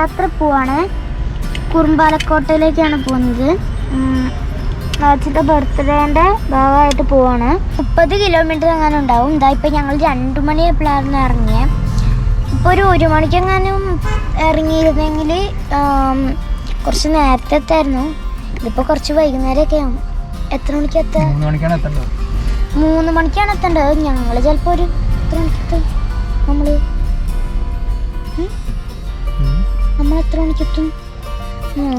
യാത്ര പോവാണ്. കുറുമ്പാലക്കോട്ടയിലേക്കാണ് പോകുന്നത്. അച്ഛൻ്റെ ബർത്ത്ഡേൻ്റെ ഭാഗമായിട്ട് പോവാണ്. 30 കിലോമീറ്റർ എങ്ങാനും ഉണ്ടാവും. ഇതായിപ്പോൾ ഞങ്ങൾ 2 മണിയായപ്പോഴായിരുന്നു ഇറങ്ങിയത്. ഇപ്പോൾ ഒരു 1 മണിക്കെങ്ങാനും ഇറങ്ങിയിരുന്നെങ്കിൽ കുറച്ച് നേരത്തെ എത്തായിരുന്നു. ഇതിപ്പോൾ കുറച്ച് വൈകുന്നേരമൊക്കെ ആവും. എത്ര മണിക്ക് എത്താം? 3 മണിക്കാണ് എത്തേണ്ടത്. 3 മണിക്കാണ് എത്തേണ്ടത്. ഞങ്ങൾ ചിലപ്പോൾ ഒരു എത്ര മണിക്ക് നമ്മൾ എത്ര മണിക്ക് എത്തും?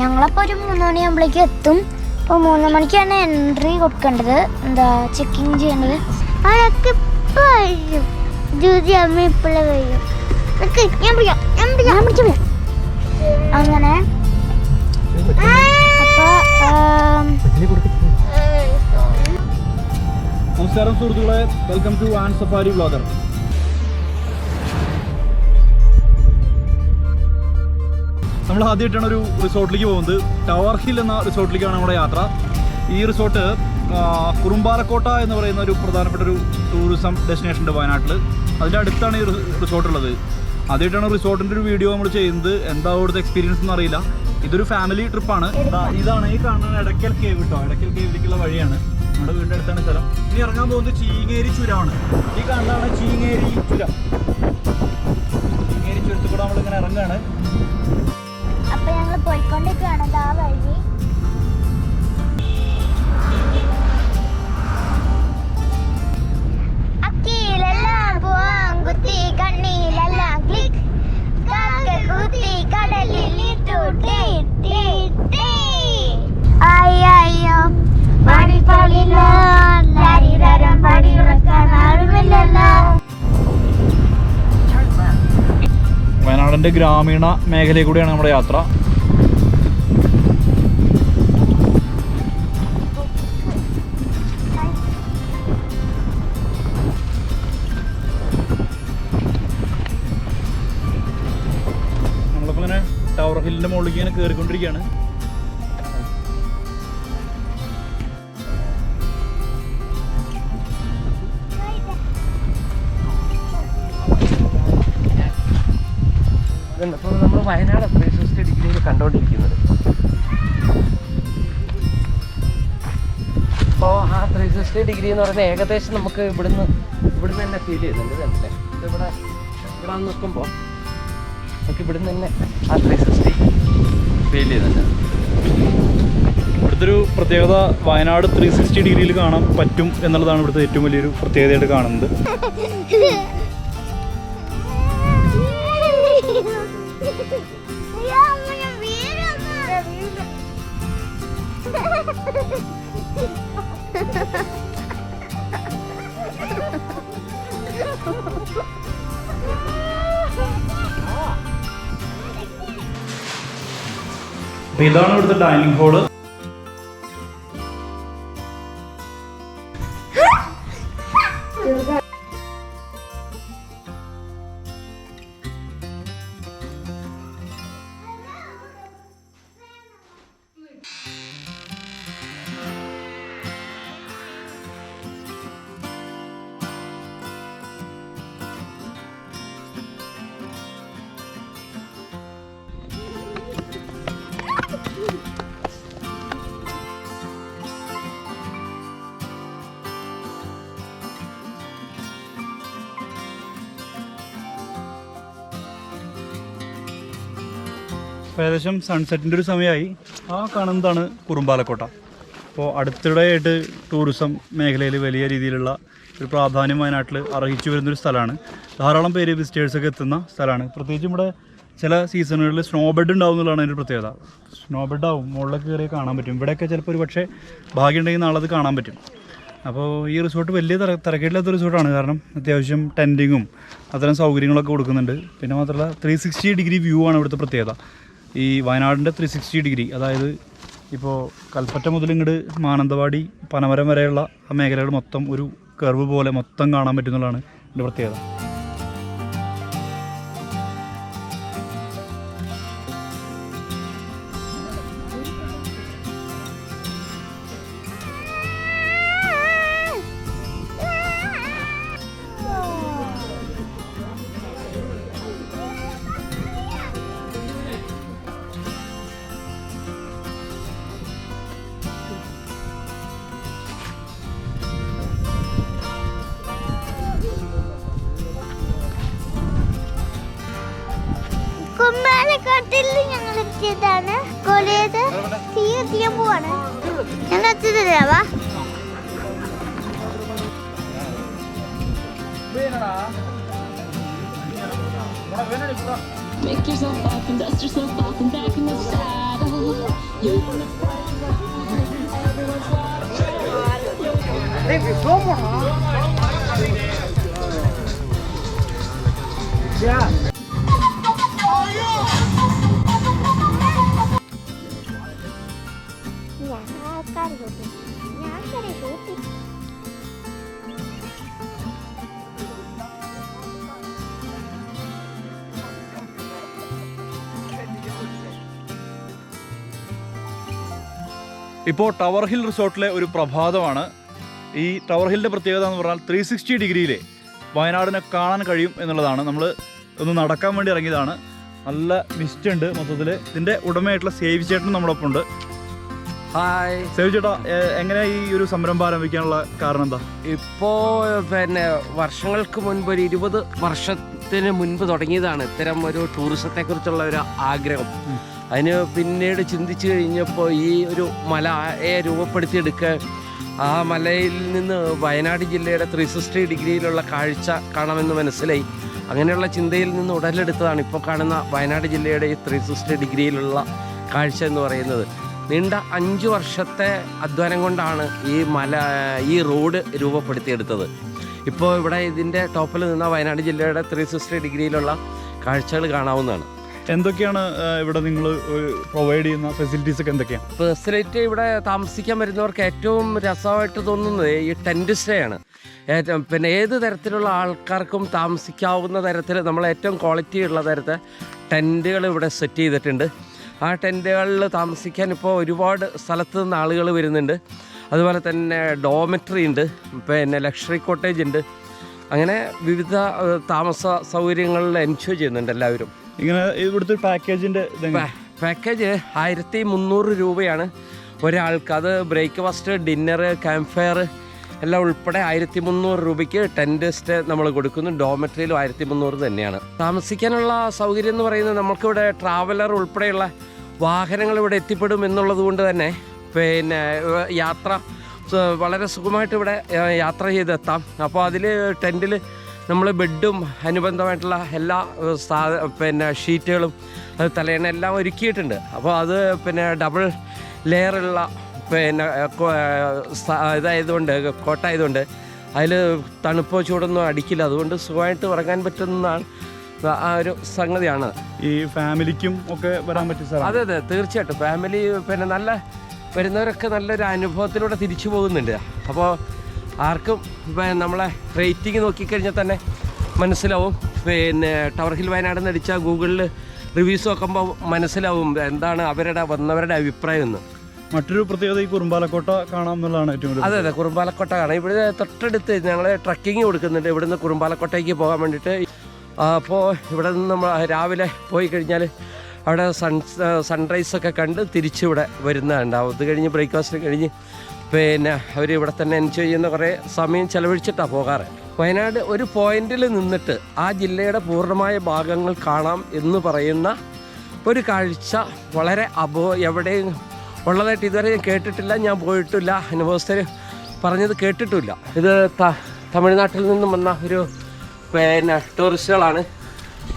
ഞങ്ങളപ്പോൾ ഒരു 3 മണിയാകുമ്പോഴേക്കും എത്തും. അപ്പോൾ 3 മണിക്കാണ് എൻട്രി കൊടുക്കേണ്ടത്, എന്താ ചെക്കിങ് ചെയ്യേണ്ടത്. അതൊക്കെ ഇപ്പോൾ വരും. ജൂതി അമ്മ ഇപ്പോഴേ വരും. അങ്ങനെ നമസ്കാരം സുഹൃത്തുക്കളെ, welcome to an safari vlogger. നമ്മൾ ആദ്യമായിട്ടാണ് ഒരു റിസോർട്ടിലേക്ക് പോകുന്നത്. ടവർ ഹിൽ എന്ന റിസോർട്ടിലേക്കാണ് നമ്മുടെ യാത്ര. ഈ റിസോർട്ട് കുറുമ്പാലക്കോട്ട എന്ന് പറയുന്ന ഒരു പ്രധാനപ്പെട്ട ഒരു ടൂറിസം ഡെസ്റ്റിനേഷൻ ഉണ്ട് വയനാട്ടിൽ. അതിൻ്റെ അടുത്താണ് ഈ റിസോർട്ട് ഉള്ളത്. ആദ്യമായിട്ടാണ് റിസോർട്ടിൻ്റെ ഒരു വീഡിയോ നമ്മൾ ചെയ്യുന്നത്. എന്താ അവിടുത്തെ എക്സ്പീരിയൻസ് എന്ന് അറിയില്ല. ഇതൊരു ഫാമിലി ട്രിപ്പാണ്. ഇതാണ് ഈ കാണുന്ന എടക്കൽ കേവ് കേട്ടോ. എടക്കൽ കേവിലേക്കുള്ള വഴിയാണ്. നമ്മുടെ വീടിൻ്റെ അടുത്താണ് സ്ഥലം. ഇനി ഇറങ്ങാൻ പോകുന്നത് ചീങ്ങേരി ചുരമാണ്. ഈ കാണുന്നതാണ് ചീങ്ങേരി ചുരം. ചീങ്ങേരി ചുരത്തിൽ കൂടെ നമ്മളിങ്ങനെ ഇറങ്ങുകയാണ്. അപ്പൊ ഞങ്ങൾ പോയിക്കൊണ്ടിരിക്കുകയാണ് ആ വഴി. അക്കീലെല്ലാം പോവാൻ കുത്തി, കണ്ണീലെല്ലാം ക്ലിക്ക്, കുത്തി കടലിൽ അയ്യോ പണിപ്പാളില്ല, ശരീരം പണിയുറക്കാൻ ആരുമില്ലല്ലോ. വയനാടിൻ്റെ ഗ്രാമീണ മേഖലയിൽ കൂടിയാണ് നമ്മുടെ യാത്ര. നമ്മളിപ്പോൾ ഇങ്ങനെ ടവർ ഹില്ലിൻ്റെ മുകളിലേക്ക് ഇങ്ങനെ കയറിക്കൊണ്ടിരിക്കുകയാണ്. ഇപ്പോൾ നമ്മൾ വയനാട് 360 ഡിഗ്രിയിൽ കണ്ടുകൊണ്ടിരിക്കുന്നത്. അപ്പോൾ ആ 360 ഡിഗ്രി എന്ന് പറയുന്നത് ഏകദേശം നമുക്ക് ഇവിടുന്ന് തന്നെ ഫീൽ ചെയ്യുന്നുണ്ട്. തന്നെ ഇവിടെ വന്ന് നിൽക്കുമ്പോൾ നമുക്ക് ഇവിടുന്ന് തന്നെ ആ 360 ഫീൽ ചെയ്യുന്നുണ്ട്. ഇവിടുത്തെ ഒരു പ്രത്യേകത വയനാട് 360 ഡിഗ്രിയിൽ കാണാൻ പറ്റും എന്നുള്ളതാണ് ഇവിടുത്തെ ഏറ്റവും വലിയൊരു പ്രത്യേകതയായിട്ട് കാണുന്നത്. അപ്പോൾ ഇതാണ് ഇവിടുത്തെ ഡൈനിങ് ഹാള്. ഏകദേശം സൺസെറ്റിൻ്റെ ഒരു സമയമായി. ആ കാണുന്നതാണ് കുറുമ്പാലക്കോട്ട. അപ്പോൾ അടുത്തിടെയായിട്ട് ടൂറിസം മേഖലയിൽ വലിയ രീതിയിലുള്ള ഒരു പ്രാധാന്യം വയനാട്ടിൽ അർഹിച്ചു വരുന്നൊരു സ്ഥലമാണ്. ധാരാളം പേര് വിസിറ്റേഴ്സൊക്കെ എത്തുന്ന സ്ഥലമാണ്. പ്രത്യേകിച്ചും ഇവിടെ ചില സീസണുകളിൽ സ്നോ ബെഡ് ഉണ്ടാവും എന്നുള്ളതാണ് അതിൻ്റെ പ്രത്യേകത. സ്നോ ബെഡ് ആവും, മുകളിലൊക്കെ കയറി കാണാൻ പറ്റും. ഇവിടെയൊക്കെ ചിലപ്പോൾ ഒരു പക്ഷേ ഭാഗ്യമുണ്ടെങ്കിൽ നാളെ അത് കാണാൻ പറ്റും. അപ്പോൾ ഈ റിസോർട്ട് വലിയ തിരക്കേടില്ലാത്ത റിസോർട്ടാണ്. കാരണം അത്യാവശ്യം ടെൻറ്റിങ്ങും അത്തരം സൗകര്യങ്ങളൊക്കെ കൊടുക്കുന്നുണ്ട്. പിന്നെ മാത്രമല്ല 360 ഡിഗ്രി വ്യൂ ആണ് ഇവിടുത്തെ പ്രത്യേകത. ഈ വയനാടിൻ്റെ 360 ഡിഗ്രി, അതായത് ഇപ്പോൾ കൽപ്പറ്റ മുതൽ ഇങ്ങോട്ട് മാനന്തവാടി പനമരം വരെയുള്ള ആ മേഖലകൾ മൊത്തം ഒരു കർവ് പോലെ മൊത്തം കാണാൻ പറ്റുന്നതാണ് ഇതിൻ്റെ പ്രത്യേകത. കുമ്പളക്കാട്ടിൽ ഞങ്ങൾ എത്തിയതാണ്. കോളേജ് തീ എത്തിയാൻ പോവാണ്. ഞങ്ങൾ എത്തിയതാവാ. Make yourself up and dust yourself off and back in the saddle. You're gonna everyone's ഇപ്പോൾ ടവർ ഹിൽ റിസോർട്ടിലെ ഒരു പ്രഭാതമാണ്. ഈ ടവർ ഹില്ലിൻ്റെ പ്രത്യേകത എന്ന് പറഞ്ഞാൽ 360 ഡിഗ്രിയിൽ വയനാടിനെ കാണാൻ കഴിയും എന്നുള്ളതാണ്. നമ്മൾ ഒന്ന് നടക്കാൻ വേണ്ടി ഇറങ്ങിയതാണ്. നല്ല മിസ്റ്റ് ഉണ്ട് മൊത്തത്തിൽ. ഇതിൻ്റെ ഉടമയായിട്ടുള്ള സേവി ചേട്ടൻ നമ്മുടെ ഒപ്പം ഉണ്ട്. ഹായ്. സേവി ചേട്ടാ, എങ്ങനെയാണ് ഈ ഒരു സംരംഭം ആരംഭിക്കാനുള്ള കാരണം എന്താ? ഇപ്പോൾ പിന്നെ വർഷങ്ങൾക്ക് മുൻപ് ഒരു 20 വർഷത്തിന് മുൻപ് തുടങ്ങിയതാണ് ഇത്തരം ഒരു ടൂറിസത്തെക്കുറിച്ചുള്ള ഒരു ആഗ്രഹം. അതിന് പിന്നീട് ചിന്തിച്ചു കഴിഞ്ഞപ്പോൾ ഈ ഒരു മലയെ രൂപപ്പെടുത്തിയെടുക്കാൻ ആ മലയിൽ നിന്ന് വയനാട് ജില്ലയുടെ 360 ഡിഗ്രിയിലുള്ള കാഴ്ച കാണാമെന്ന് മനസ്സിലായി. അങ്ങനെയുള്ള ചിന്തയിൽ നിന്ന് ഉടലെടുത്തതാണ് ഇപ്പോൾ കാണുന്ന വയനാട് ജില്ലയുടെ ഈ 360 ഡിഗ്രിയിലുള്ള കാഴ്ച എന്ന് പറയുന്നത്. നീണ്ട 5 വർഷത്തെ അധ്വാനം കൊണ്ടാണ് ഈ റോഡ് രൂപപ്പെടുത്തിയെടുത്തത്. ഇപ്പോൾ ഇവിടെ ഇതിൻ്റെ ടോപ്പിൽ നിന്ന വയനാട് ജില്ലയുടെ 360 ഡിഗ്രിയിലുള്ള കാഴ്ചകൾ കാണാവുന്നതാണ്. എന്തൊക്കെയാണ് ഇവിടെ നിങ്ങൾ പ്രൊവൈഡ് ചെയ്യുന്ന ഫെസിലിറ്റീസ് ഒക്കെ എന്തൊക്കെയാണ്? ഫെസിലിറ്റി ഇവിടെ താമസിക്കാൻ വരുന്നവർക്ക് ഏറ്റവും രസമായിട്ട് തോന്നുന്നത് ഈ ടെൻറ്റ് സ്റ്റേ ആണ്. പിന്നെ ഏത് തരത്തിലുള്ള ആൾക്കാർക്കും താമസിക്കാവുന്ന തരത്തിൽ നമ്മൾ ഏറ്റവും ക്വാളിറ്റി ഉള്ള തരത്തിൽ ടെൻറ്റുകൾ ഇവിടെ സെറ്റ് ചെയ്തിട്ടുണ്ട്. ആ ടെൻറ്റുകളിൽ താമസിക്കാൻ ഇപ്പോൾ ഒരുപാട് സ്ഥലത്ത് നിന്ന് ആളുകൾ വരുന്നുണ്ട്. അതുപോലെ തന്നെ ഡോമെട്രി ഉണ്ട്, പിന്നെ ലക്ഷറി കോട്ടേജ് ഉണ്ട്. അങ്ങനെ വിവിധ താമസ സൗകര്യങ്ങളിൽ എൻജോയ് ചെയ്യുന്നുണ്ട് എല്ലാവരും. ഇങ്ങനെ ഇവിടുത്തെ പാക്കേജിൻ്റെ പാക്കേജ് 1300 രൂപയാണ് ഒരാൾക്ക്. അത് ബ്രേക്ക്ഫാസ്റ്റ്, ഡിന്നർ, ക്യാമ്പ് ഫയർ എല്ലാം ഉൾപ്പെടെ 1300 രൂപയ്ക്ക് ടെൻറ്റ് സ്റ്റേ നമ്മൾ കൊടുക്കുന്നു. ഡോമെട്രിയിലും 1300 തന്നെയാണ്. താമസിക്കാനുള്ള സൗകര്യം എന്ന് പറയുന്നത് നമുക്കിവിടെ ട്രാവലർ ഉൾപ്പെടെയുള്ള വാഹനങ്ങൾ ഇവിടെ എത്തിപ്പെടും എന്നുള്ളത് കൊണ്ട് തന്നെ പിന്നെ യാത്ര വളരെ സുഖമായിട്ട് ഇവിടെ യാത്ര ചെയ്തെത്താം. അപ്പോൾ അതിൽ ടെൻറ്റിൽ നമ്മൾ ബെഡും അനുബന്ധമായിട്ടുള്ള എല്ലാ പിന്നെ ഷീറ്റുകളും അത് തലേണ എല്ലാം ഒരുക്കിയിട്ടുണ്ട്. അപ്പോൾ അത് പിന്നെ ഡബിൾ ലെയറുള്ള പിന്നെ ഇതായതുകൊണ്ട് കോട്ടായതുകൊണ്ട് അതിൽ തണുപ്പോ ചൂടൊന്നും അടിക്കില്ല. അതുകൊണ്ട് സുഖമായിട്ട് ഉറങ്ങാൻ പറ്റുന്നതാണ് ആ ഒരു സംഗതിയാണ്. ഈ ഫാമിലിക്കും ഒക്കെ വരാൻ പറ്റും സാർ? അതെ അതെ, തീർച്ചയായിട്ടും. ഫാമിലി പിന്നെ നല്ല വരുന്നവരൊക്കെ നല്ലൊരു അനുഭവത്തിലൂടെ തിരിച്ചു പോകുന്നുണ്ട്. അപ്പോൾ ആർക്കും നമ്മളെ റേറ്റിംഗ് നോക്കിക്കഴിഞ്ഞാൽ തന്നെ മനസ്സിലാവും. പിന്നെ ടവർ ഹിൽ വയനാട് എന്ന് അടിച്ചാൽ ഗൂഗിളിൽ റിവ്യൂസ് നോക്കുമ്പോൾ മനസ്സിലാവും എന്താണ് വന്നവരുടെ അഭിപ്രായം എന്ന്. മറ്റൊരു പ്രത്യേകത ഈ കുറുമ്പാലക്കോട്ട കാണാം എന്നുള്ളതാണ് ഏറ്റവും. അതെ അതെ, കുറുമ്പാലക്കോട്ട കാണാം. ഇവിടെ തൊട്ടടുത്ത് ഞങ്ങൾ ട്രക്കിങ് കൊടുക്കുന്നുണ്ട് ഇവിടുന്ന് കുറുമ്പാലക്കോട്ടയ്ക്ക് പോകാൻ വേണ്ടിയിട്ട്. അപ്പോൾ ഇവിടെ നിന്ന് നമ്മൾ രാവിലെ പോയി കഴിഞ്ഞാൽ അവിടെ സൺറൈസൊക്കെ കണ്ട് തിരിച്ചിവിടെ വരുന്നുണ്ടാവും. അത് കഴിഞ്ഞ് ബ്രേക്ക്ഫാസ്റ്റ് കഴിഞ്ഞ് പിന്നെ അവർ ഇവിടെ തന്നെ എൻജോയ് ചെയ്യുന്ന കുറേ സമയം ചിലവഴിച്ചിട്ടാണ് പോകാറ്. വയനാട് ഒരു പോയിന്റിൽ നിന്നിട്ട് ആ ജില്ലയുടെ പൂർണ്ണമായ ഭാഗങ്ങൾ കാണാം എന്ന് പറയുന്ന ഒരു കാഴ്ച വളരെ എവിടെയും ഉള്ളതായിട്ട് ഇതുവരെ ഞാൻ കേട്ടിട്ടില്ല. ഞാൻ പോയിട്ടില്ല, അനുഭവസ്ഥർ പറഞ്ഞത് കേട്ടിട്ടില്ല. ഇത് തമിഴ്നാട്ടിൽ നിന്നും വന്ന ഒരു പിന്നെ ടൂറിസ്റ്റുകളാണ്.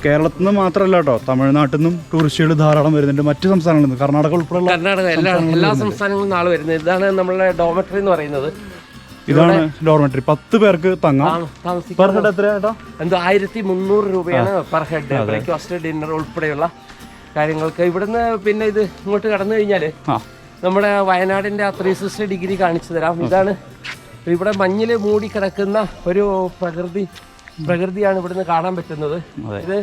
കേരളത്തിൽ നിന്ന് മാത്രമല്ല കേട്ടോ, തമിഴ്നാട്ടിൽ നിന്നും ടൂറിസ്റ്റുകൾ ധാരാളം വരുന്നുണ്ട്. മറ്റ് സംസ്ഥാനങ്ങളിൽ നിന്ന്, കർണാടക ഉൾപ്പെടെയുള്ള എല്ലാ സംസ്ഥാനങ്ങളിൽ നിന്നും ആൾ വരുന്നത്. ഇതാണ് നമ്മളുടെ ഡോമെട്രി എന്ന് പറയുന്നത്. ഇതാണ് ഡോർമെട്രി. 10 പേർക്ക് തങ്ങാം. പെർ ഹെഡ് എത്ര കേട്ടോ? എന്തോ 1300 രൂപയാണ് പെർ ഹെഡ്. ബ്രേക്ക്ഫാസ്റ്റ്, ഡിന്നർ ഉൾപ്പെടെയുള്ള കാര്യങ്ങൾക്ക്. ഇവിടുന്ന് പിന്നെ ഇത് ഇങ്ങോട്ട് കടന്നു കഴിഞ്ഞാൽ നമ്മുടെ വയനാടിൻ്റെ ആ 360 ഡിഗ്രി കാണിച്ചു തരാം. ഇതാണ് ഇവിടെ മഞ്ഞിൽ മൂടി കിടക്കുന്ന ഒരു പ്രകൃതിയാണ് ഇവിടുന്ന് കാണാൻ പറ്റുന്നത്. ഇത്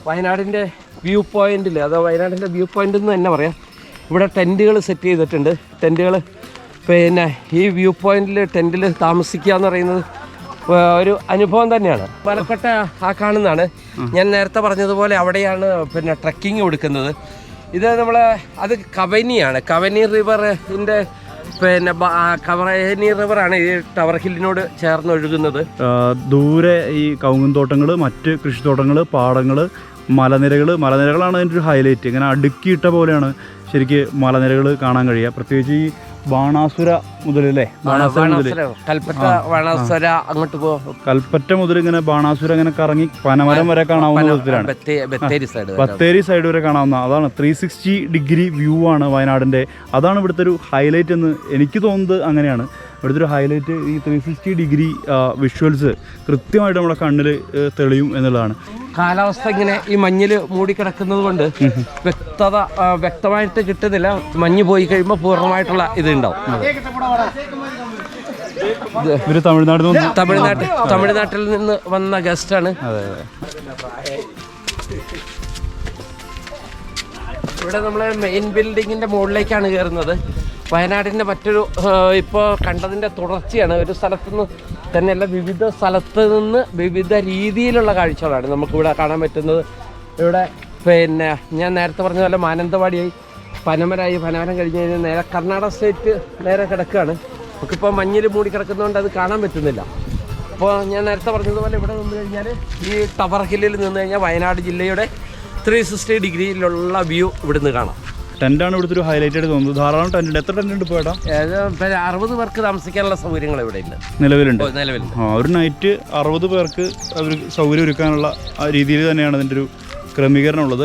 വയനാടിൻ്റെ വ്യൂ പോയിന്റിൽ, അതോ വയനാടിൻ്റെ വ്യൂ പോയിന്റ് എന്ന് തന്നെ പറയാം. ഇവിടെ ടെൻറ്റുകൾ സെറ്റ് ചെയ്തിട്ടുണ്ട്. ടെൻറ്റുകൾ പിന്നെ ഈ വ്യൂ പോയിന്റിൽ ടെൻറ്റിൽ താമസിക്കുക എന്ന് പറയുന്നത് ഒരു അനുഭവം തന്നെയാണ്. പാലക്കോട്ട ആ കാണുന്നതാണ് ഞാൻ നേരത്തെ പറഞ്ഞതുപോലെ. അവിടെയാണ് പിന്നെ ട്രക്കിങ് കൊടുക്കുന്നത്. ഇത് അത് കബനിയാണ്. കബനി റിവറിൻ്റെ പിന്നെ കബനി റിവറാണ് ഈ ടവർ ഹില്ലിനോട് ചേർന്ന് ഒഴുകുന്നത്. ദൂരെ ഈ കവുങ്ങും തോട്ടങ്ങൾ, മറ്റ് കൃഷിത്തോട്ടങ്ങൾ, പാടങ്ങൾ, മലനിരകളാണ് അതിൻ്റെ ഒരു ഹൈലൈറ്റ്. ഇങ്ങനെ അടുക്കിയിട്ട പോലെയാണ് ശരിക്ക് മലനിരകൾ കാണാൻ കഴിയുക. പ്രത്യേകിച്ച് ഈ ബാണാസുര മുതലല്ലേ, കൽപ്പറ്റ മുതൽ ഇങ്ങനെ ബാണാസുര ഇങ്ങനെ കറങ്ങി പനമരം വരെ കാണാവുന്ന വിധത്തിലാണ്. ബത്തേരി സൈഡ് വരെ കാണാവുന്ന, അതാണ് 360 ഡിഗ്രി വ്യൂ ആണ് വയനാടിൻ്റെ. അതാണ് ഇവിടുത്തെ ഒരു ഹൈലൈറ്റ് എന്ന് എനിക്ക് തോന്നുന്നത്. അങ്ങനെയാണ് ഇവിടുത്തെ ഒരു ഹൈലൈറ്റ്. ഈ 360 ഡിഗ്രി വിഷ്വൽസ് കൃത്യമായിട്ട് നമ്മുടെ കണ്ണിൽ തെളിയും എന്നുള്ളതാണ്. കാലാവസ്ഥ ഇങ്ങനെ ഈ മഞ്ഞിൽ മൂടിക്കിടക്കുന്നത് കൊണ്ട് വ്യക്തമായിട്ട് കിട്ടുന്നില്ല. മഞ്ഞ് പോയി കഴിയുമ്പോൾ പൂർണ്ണമായിട്ടുള്ള ഇത് ഉണ്ടാവും. തമിഴ്നാട്ടിൽ നിന്ന് വന്ന ഗസ്റ്റാണ്. ഇവിടെ നമ്മളെ മെയിൻ ബിൽഡിങ്ങിന്റെ മുകളിലേക്കാണ് കയറുന്നത്. വയനാടിൻ്റെ മറ്റൊരു ഇപ്പോൾ കണ്ടതിൻ്റെ തുടർച്ചയാണ്. ഒരു സ്ഥലത്ത് നിന്ന് തന്നെയല്ല, വിവിധ സ്ഥലത്ത് നിന്ന് വിവിധ രീതിയിലുള്ള കാഴ്ചകളാണ് നമുക്കിവിടെ കാണാൻ പറ്റുന്നത്. ഇവിടെ പിന്നെ ഞാൻ നേരത്തെ പറഞ്ഞ പോലെ മാനന്തവാടിയായി, പനമരം കഴിഞ്ഞ് കഴിഞ്ഞാൽ നേരെ കർണാടക സ്റ്റേറ്റ് നേരെ കിടക്കുകയാണ്. നമുക്കിപ്പോൾ മഞ്ഞിൽ മൂടി കിടക്കുന്നതുകൊണ്ട് അത് കാണാൻ പറ്റുന്നില്ല. അപ്പോൾ ഞാൻ നേരത്തെ പറഞ്ഞതുപോലെ ഇവിടെ നിന്ന് കഴിഞ്ഞാൽ ഈ ടവർ ഹില്ലിൽ നിന്ന് കഴിഞ്ഞാൽ വയനാട് ജില്ലയുടെ 360 ഡിഗ്രിയിലുള്ള വ്യൂ ഇവിടുന്ന് കാണാം. ടെൻ്റാണ് ഇവിടുത്തെ ഒരു ഹൈലൈറ്റ് ആയിട്ട് തോന്നുന്നത്. ധാരാളം ടെൻ്റ്. എത്ര ടെൻ്റ് ഉണ്ട് പോയേട്ടാ? 60 പേർക്ക് താമസിക്കാനുള്ള സൗകര്യങ്ങൾ ഇവിടെ ഇല്ല, നിലവിലുണ്ട്. ഒരു നൈറ്റ് 60 പേർക്ക് അവർ സൗകര്യം ഒരുക്കാനുള്ള ആ രീതിയിൽ തന്നെയാണ് അതിൻ്റെ ഒരു ക്രമീകരണം ഉള്ളത്.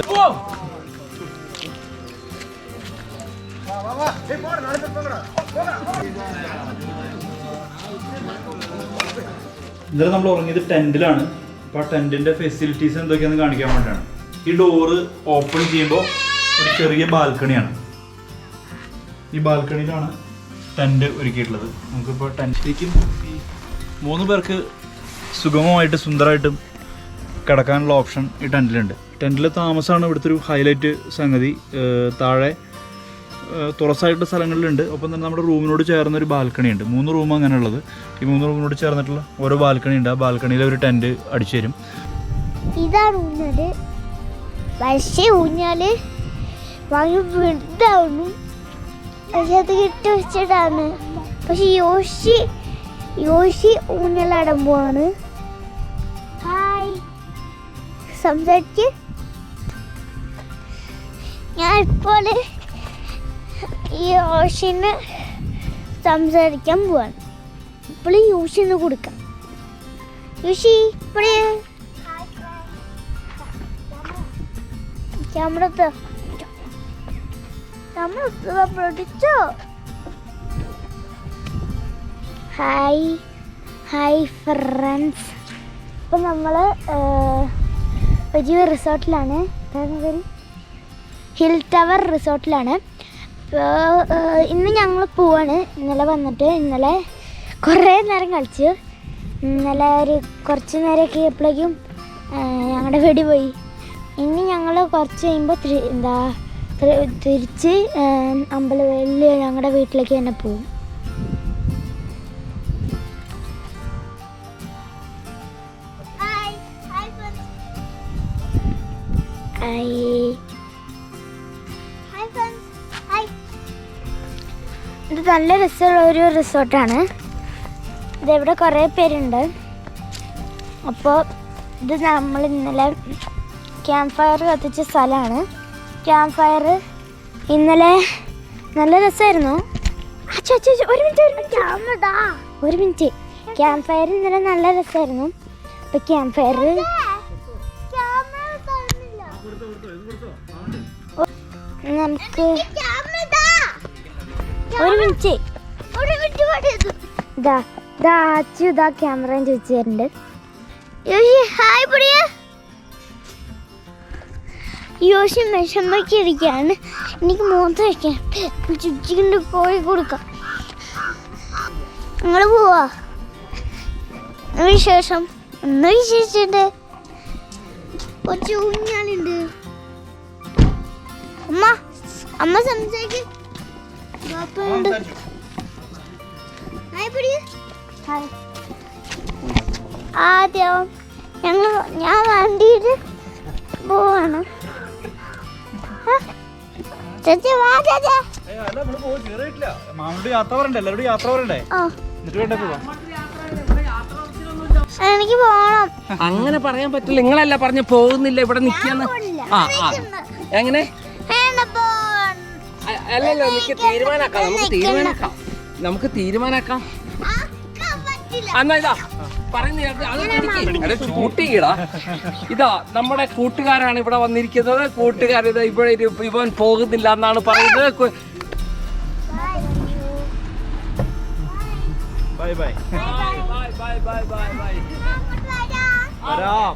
ഇന്നലെ നമ്മൾ ഉറങ്ങിയത് ടെൻറ്റിലാണ്. അപ്പോൾ ആ ടെൻറ്റിൻ്റെ ഫെസിലിറ്റീസ് എന്തൊക്കെയാണെന്ന് കാണിക്കാൻ വേണ്ടിയാണ്. ഈ ഡോറ് ഓപ്പൺ ചെയ്യുമ്പോൾ ഒരു ചെറിയ ബാൽക്കണിയാണ്. ഈ ബാൽക്കണിയിലാണ് ടെൻറ്റ് ഒരുക്കിയിട്ടുള്ളത്. നമുക്കിപ്പോൾ ടെൻറ്റിലേക്കും 3 പേർക്ക് സുഗമമായിട്ട് സുന്ദരമായിട്ടും കിടക്കാനുള്ള ഓപ്ഷൻ ഈ ടെൻറ്റിലുണ്ട്. ടെൻറ്റിലെ താമസമാണ് ഇവിടുത്തെ ഒരു ഹൈലൈറ്റ് സംഗതി. താഴെ തുറസായിട്ടുള്ള സ്ഥലങ്ങളിലുണ്ട്. ഒപ്പം തന്നെ നമ്മുടെ റൂമിനോട് ചേർന്നൊരു ബാൽക്കണിയുണ്ട്. 3 റൂം അങ്ങനെ ഉള്ളത്. ഈ 3 റൂമിനോട് ചേർന്നിട്ടുള്ള ഓരോ ബാൽക്കണി ഉണ്ട്. ആ ബാൽക്കണിയിൽ ഒരു ടെൻറ്റ് അടിച്ചു തരും. ഇതാണ് ഊഞ്ഞാല്. പക്ഷേ ഊഞ്ഞാല് വാങ്ങി വലുതാവുന്നു. പക്ഷെ അത് കിട്ടി വെച്ചിട്ടാണ്. പക്ഷെ യോശി ഊഞ്ഞാലടമ്പുവാണ്. ഹായ്, സംസാരിക്ക്. ഞാൻ ഇപ്പോൾ ഈ യോശിന് സംസാരിക്കാൻ പോവാണ്. ഇപ്പോൾ യോശിന്ന് കൊടുക്കാം. യോശി ഇപ്പോഴേ ക്യാമറ പിടിച്ചോ. Hi friends. ഇപ്പം നമ്മൾ ഒരു റിസോർട്ടിലാണ്, ഹിൽ ടവർ റിസോർട്ടിലാണ്. ഇന്ന് ഞങ്ങൾ പോവാണ്. ഇന്നലെ വന്നിട്ട് ഇന്നലെ കുറേ നേരം കളിച്ചു. ഇന്നലെ ഒരു കുറച്ച് നേരമൊക്കെ എപ്പോഴേക്കും ഞങ്ങളുടെ വെടി പോയി. ഇനി ഞങ്ങൾ കുറച്ച് കഴിയുമ്പോൾ തിരിച്ച് അമ്പലവയലിൽ ഞങ്ങളുടെ വീട്ടിലേക്ക് തന്നെ പോകും. ഇത് നല്ല രസമുള്ള ഒരു റിസോർട്ടാണ്. ഇതെവിടെ കുറേ പേരുണ്ട്. അപ്പോൾ ഇത് നമ്മൾ ഇന്നലെ ക്യാമ്പ് ഫയർ കത്തിച്ച സ്ഥലമാണ്. ക്യാമ്പ് ഫയർ ഇന്നലെ നല്ല രസമായിരുന്നു. ഒരു മിനിറ്റ്. ക്യാമ്പ് ഫയർ ഇന്നലെ നല്ല രസമായിരുന്നു. അപ്പോൾ ക്യാമ്പ് ഫയർ നമുക്ക് ഒരു മിനിറ്റ് ഇതാ ക്യാമറയും ചോദിച്ചു തരുന്നുണ്ട്. ഹായ് പൊടിയ. യോശി വിഷമൊക്കെ ഇരിക്കുകയാണ്. എനിക്ക് മൂത്ത് വയ്ക്കാൻ ചുറ്റിക്കൊണ്ട് പോയി കൊടുക്കാം. നിങ്ങൾ പോവാ? വിശേഷം ഒന്ന് വിശേഷിച്ചിട്ട് കുറച്ച് ഊഞ്ഞാലുണ്ട്. അമ്മ സംസാരിക്ക്. ആദ്യം ഞാൻ വണ്ടിയിൽ പോവാണ്. യാത്ര പറയണ്ടേ? എല്ലാവരോടും യാത്ര പറയണ്ടേ? എനിക്ക് പോണം. അങ്ങനെ പറയാൻ പറ്റില്ല. നിങ്ങളല്ല പറഞ്ഞ പോകുന്നില്ല ഇവിടെ നിക്കാന്ന്. ആ ആ എങ്ങനെ അല്ലല്ലോ എനിക്ക് തീരുമാനാക്കാം. നമുക്ക് തീരുമാനാക്കാം. എന്നാ ഇതാ പറയുന്ന ഷൂട്ട് ചെയ്യടാ. ഇതാ നമ്മുടെ കൂട്ടുകാരാണ് ഇവിടെ വന്നിരിക്കുന്നത്. കൂട്ടുകാരിത് ഇവിടെ ഇവൻ പോകുന്നില്ല എന്നാണ് പറയുന്നത്. Bye bye. Bye bye bye bye bye. വരാം.